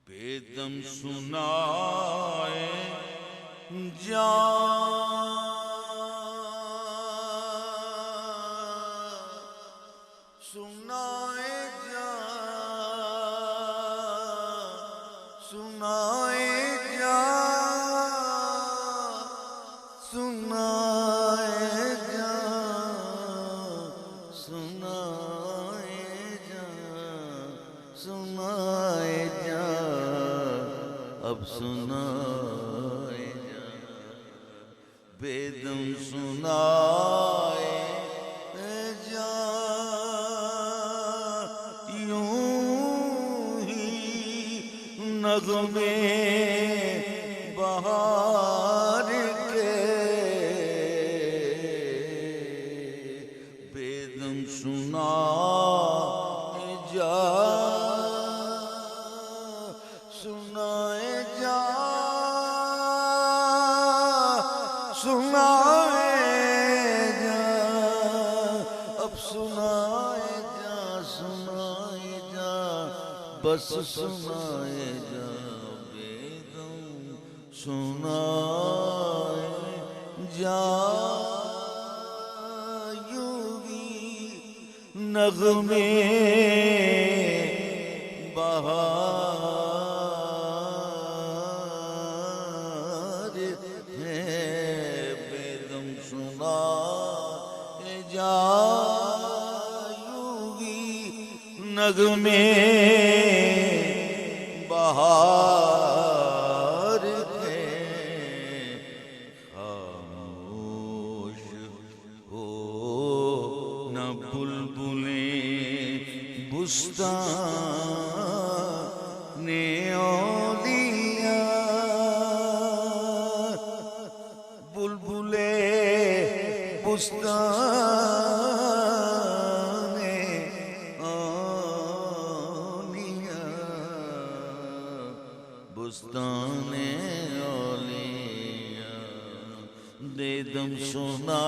بے دم سنائے جا سنائے جا سنائے جا سنائے جا سنائے جا سنائے جا اب سنائے جا بے دم سنائے جا یوں ہی نغمے بہار کے بے دم سنائے جا سنائے جا سنائے جا اب سنائے جا سنائے جا بس سنائے جا بے دم سنائے جا یوں ہی نغمے بہار ہے بے دم سنائے جا یوں ہی نغمے بہار ہے خاموش ہو نہ بلبلیں بستان اولیاء بلبلے بستان اولیاء بستان اولیاء دے دم سنا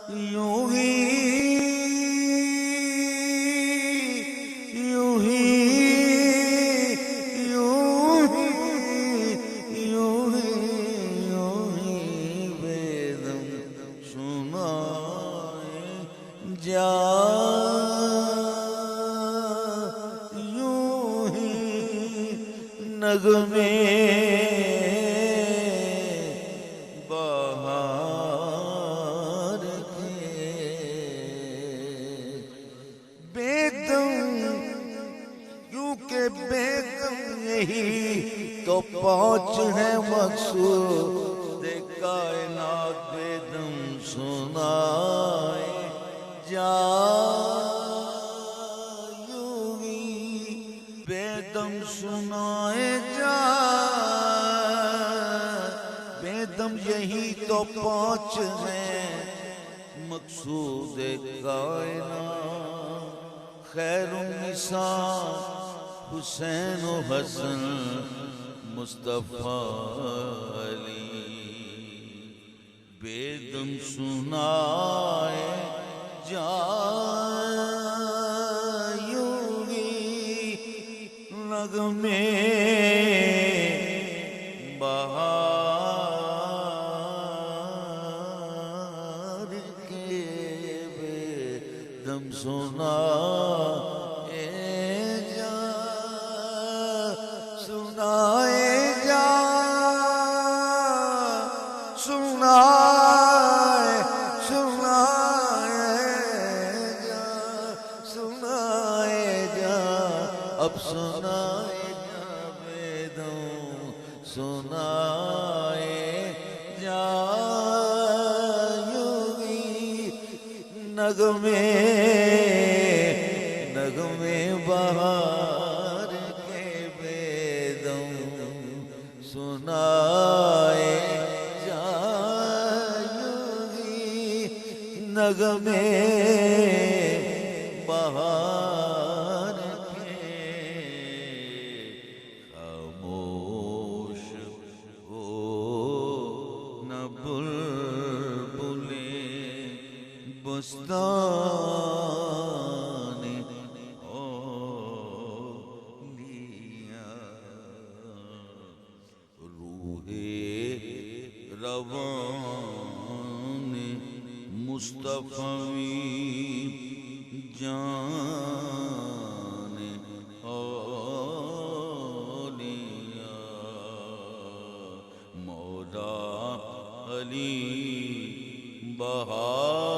یوں ہی یوں ہی یوں ہی یوں ہی یوں ہی بے دم سنائے جا یوں ہی نغمے تو پہنچ ہے مقصود کائنات بے دم سنائے جا یوں ہی بے دم سنائے جا بے دم یہی تو پہنچ ہے مقصود کائنات خیر النساء حسین و حسن مصطفیٰ علی بے دم سنائے جا یوں ہی نغمے بہار کے بے دم سنائے جا سنائے جا سنائے جا سنائے جا اب سنائے جا بے دم سنائے جا یوں ہی نغمے بہار کے بے دم سنائے جا یوں ہی نغمے بہار کے خاموش ہو نہ بلبلیں بستان سلطان اولیاء روح روان مصطفی جان اولیاء مولا علی بہار